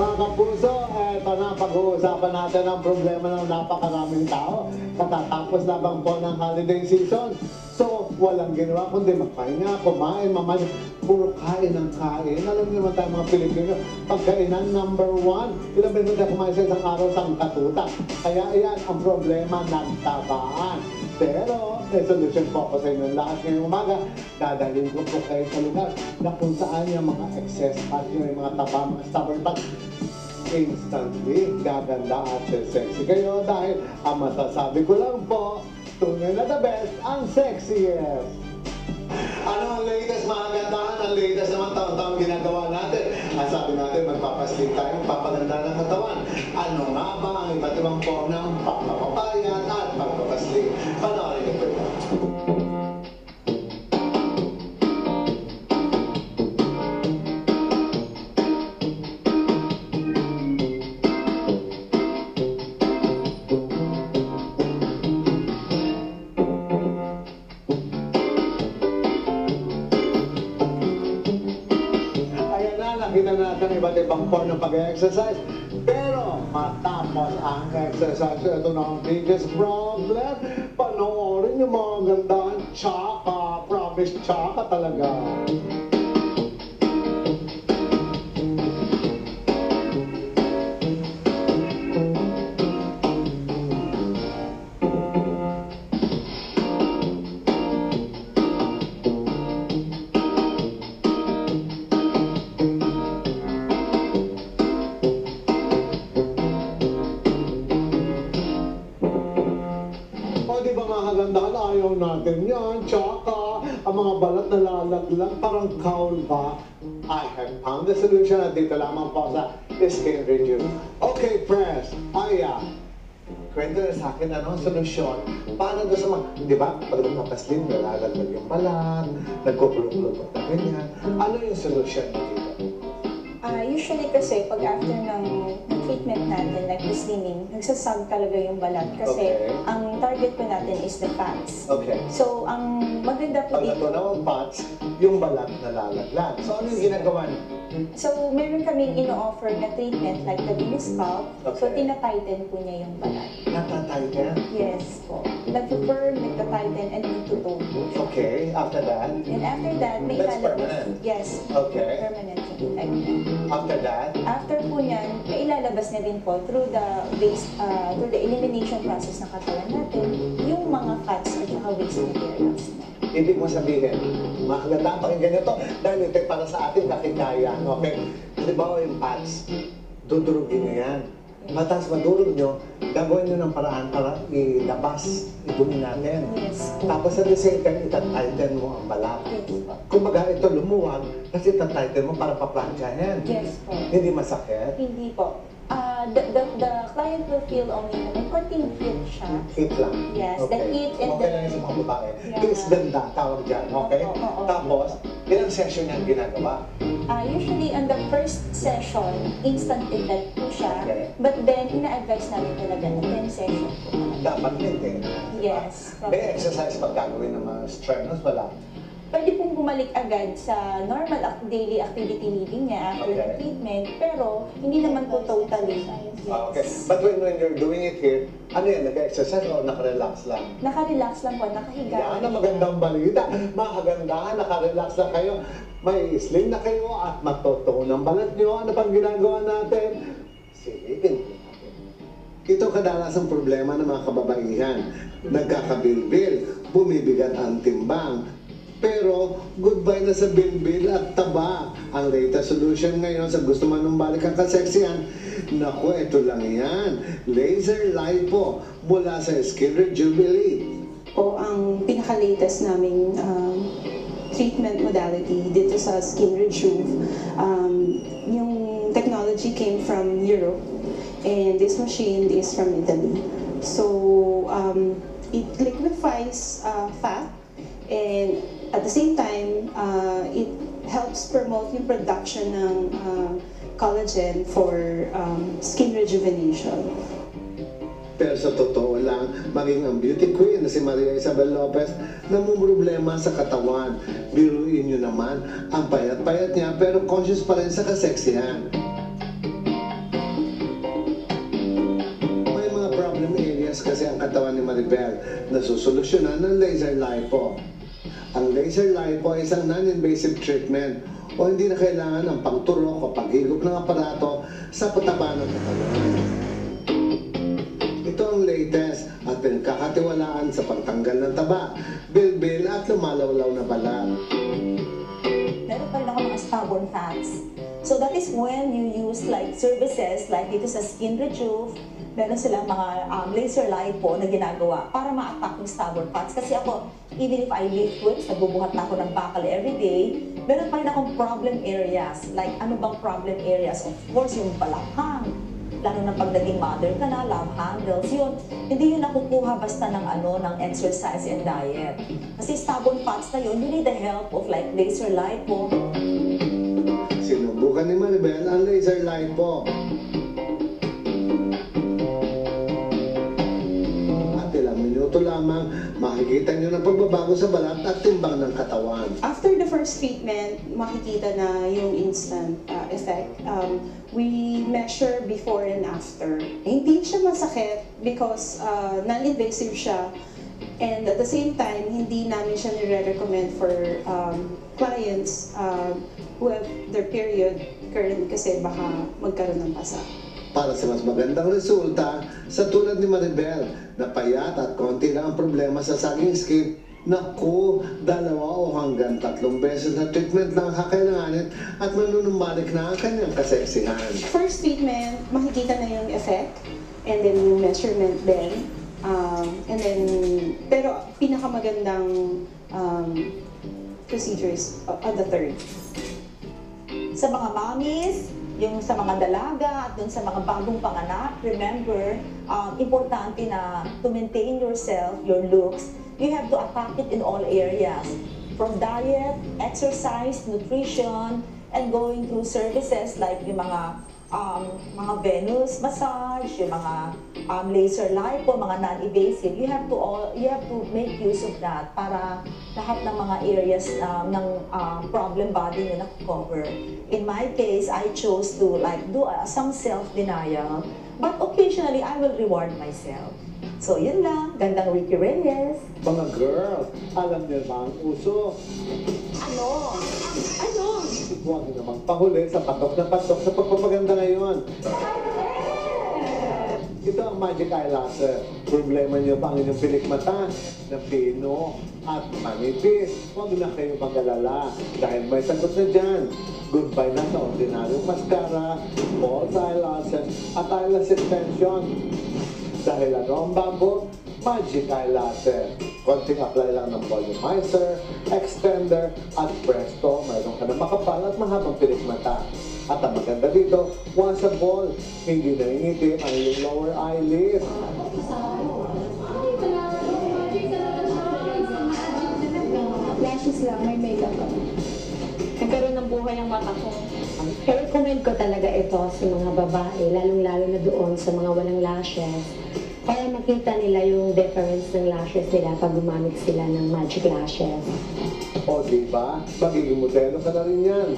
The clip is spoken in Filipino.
Mga kapuso, eto na, pag-uusapan natin ang problema ng napakaraming tao. Katatapos lamang po ng holiday season. So, walang ginawa kundi magpahinga, kumain, mamahin. Puro kain ng kain. Alam niyo naman tayo mga Pilipino, pagkainan number 1. Ilang beses na kumain sa isang araw sa katutak. Kaya iyan ang problema ng tabaan. Pero, may solution po ako sa inyo lahat ngayong umaga. Dadalhin ko po kayo sa lugar na kung saan yung mga excess fat, yung mga taba, mga stubborn fat, instantly gaganda at sexy kayo dahil ang masasabi ko lang po, tunay na the best, ang sexiest. Ano ang latest mga gandahan? Ang latest naman taon-taon ginagawa natin. Ang sabi natin, magpapaslit tayo, papaganda ng katawan. Ano nga ba ang iba't ibang form ng pagpapapayat at pagpapaslit? Panoorin niyo po ito. Nakita natin iba't ibang form ng pag-exercise. Pero matapos ang exercise, ito na ang biggest problem. Panoorin yung mga gandaan. Tsaka, promise, tsaka talaga. Di ba mga kagandahan, ayaw natin yan. Tsaka, ang mga balat na lalaglag, parang cowl ba? I have found the solution at dito lamang po sa Skin Rejuve. Okay, press. Aya, kwento na sa akin ano ang solusyon. Paano doon sa mga, di ba, pag nagpapaslim, nalalaglag yung balat, nagkukulog-kulog na ganyan. Ano yung solusyon dito? Usually kasi pag after ng treatment natin, like the slimming, nagsasag talaga yung balat kasi ang target po natin is the fats. Okay. So, ang maganda po pag natunaw ang fats, yung balat nalalaglag. So, ano yung ginagawa niyo? So, meron kaming ino-offer na treatment like the Mini-Scalp. So, tinatighten po niya yung balat. Natatighten? Yes po. Nag-firm, nagtatighten, and nagtutone po siya. Okay, after that? And after that, may That's ilalabas. permanent? Yes. Okay. Permanent yung effect niya. After that? After po niyan, may ilalabas na din po through the elimination process ng katawan natin, yung mga fats at saka waste materials na. Ibig mo sabihin, makaganda pakinggan nyo to dahil ito para sa ating kakikayan, okay? Halimbawa yung fats, dudurugin nyo yan. Matas madurog nyo, gagawin nyo ng paraan para ilabas, ibunin natin. Yes. Tapos at the same time, itatighten mo ang balat. Yes. Kumbaga ito lumuwag, kasi itatighten mo para paplansyahin. Yes po. Hindi masakit? Hindi po. The client will feel only na may konting heat siya. Heat lang. Yes, the heat and okay lang yung sa mga babae. Yeah. Tiis ganda, tawag dyan, okay? Oo. Tapos, ilang session yan ginagawa? Usually, on the first session, instant effect po siya. Okay. But then, ina-advise namin talaga na 10 sessions po. Dapat maintain. Yes. May exercise pag gagawin ng mga strenuous, wala. Pwede pong bumalik agad sa normal daily activity living niya after the treatment, pero hindi naman po totally. Yes. Okay. But when you're doing it here, ano yan, nag-exercise o naka-relax lang? Naka-relax lang po, nakahiga. Yan ang magandang balita. Mga kagandahan, naka-relax lang kayo. May slim na kayo at matoto ng balat nyo. Ano pang ginagawa natin? Sige, ganito natin. Ito kadalasang problema ng mga kababaihan. Nagkakabilbil, bumibigat ang timbang. Pero goodbye na sa bilbil at taba. Ang latest solution ngayon sa gusto man balik ang kaseksihan, naku, ito lang yan. Laser lipo mula sa Skin Rejuve. Po ang pinaka-latest naming treatment modality dito sa Skin Rejuve. Yung technology came from Europe and this machine is from Italy. So it liquefies fat and at the same time, it helps promote yung production ng collagen for skin rejuvenation. Pero sa totoo lang, maging ang beauty queen na si Maria Isabel Lopez namumroblema sa katawan. Biruin nyo naman, ang payat-payat niya pero conscious pa rin sa kaseksihan. masosolusyonan ng laser lipo. Ang laser lipo ay isang non-invasive treatment o hindi na kailangan ng pagturok o paghigop ng aparato sa pataba ng katawan. Ito ang latest at pinagkakatiwalaan sa pagtanggal ng taba, bilbil at lumalawlaw na balat. Meron pa rin ako mga stubborn fats. So that is when you use like services like dito sa Skin Rejuve, meron silang mga laser lipo na ginagawa para ma-attack yung stubborn fats. Kasi ako, even if I lift weights, nagbubuhat na ako ng bakal every day, meron pa rin akong problem areas. Like ano bang problem areas? Of course, yung balakang. Lalo na pag naging mother ka na, love handles, yun. Hindi yun nakukuha basta ng ng exercise and diet. Kasi stubborn fats na yun, you need the help of like laser lipo. Sinubukan ni Maribel ang laser lipo. At ilang minuto lamang, makikita nyo ng pagbabago sa balat at timbang ng katawan. After the first treatment, makikita na yung instant effect. We measure before and after. Hindi siya masakit because non-invasive siya. And at the same time, hindi namin siya nire-recommend for clients who have their period current kasi baka magkaroon ng pasa. Para sa mas magandang resulta, sa tulad ni Maribel, na payat at konti lang ang problema sa saging skin, naku, 2 o hanggang 3 beses na treatment lang kakailanganin at manunumbalik na ang kanyang kaseksihan. First treatment, makikita na yung effect and then yung measurement din. Pero pinakamagandang procedure is on the third. Sa mga mommies, yung sa mga dalaga at dun sa mga bagong panganak, remember, importante na to maintain yourself, your looks, you have to attack it in all areas. From diet, exercise, nutrition, and going through services like yung mga Venus massage, yung mga laser lipo, mga non-invasive. You have to make use of that para lahat ng mga areas ng problem body nyo na-cover. In my case, I chose to like do some self-denial, but occasionally I will reward myself. So yun lang, gandang Ricky Reyes. Mga girls, alam niyo ba ang uso? Ano? Huwag na magpahuli sa patok na patok sa pagpapaganda ngayon. Ito ang Magic Eyelashes. Problema niyo ba ang inyong pilikmata na pino at manipis? Huwag na kayo mag-alala dahil may sagot na dyan. Goodbye na sa ordinaryong mascara, false eyelashes at eyelash extension. Dahil ano ang bago? Magic Eyelashes. Konting apply lang ng volumizer, extender, at presto, mayroon ka na makapal at mahabang pilikmata. At ang maganda dito, washable. Hindi nangingitim ang iyong lower eyelid. Lashes lang, may makeup ako. Nagkaroon ng buhay ang mata ko. I-recommend ko talaga ito sa mga babae, lalong-lalo na doon sa mga walang lashes. Para makita nila yung difference ng lashes nila pag gumamit sila ng Magic Lashes. O diba? Magiging modelo ka na rin yan.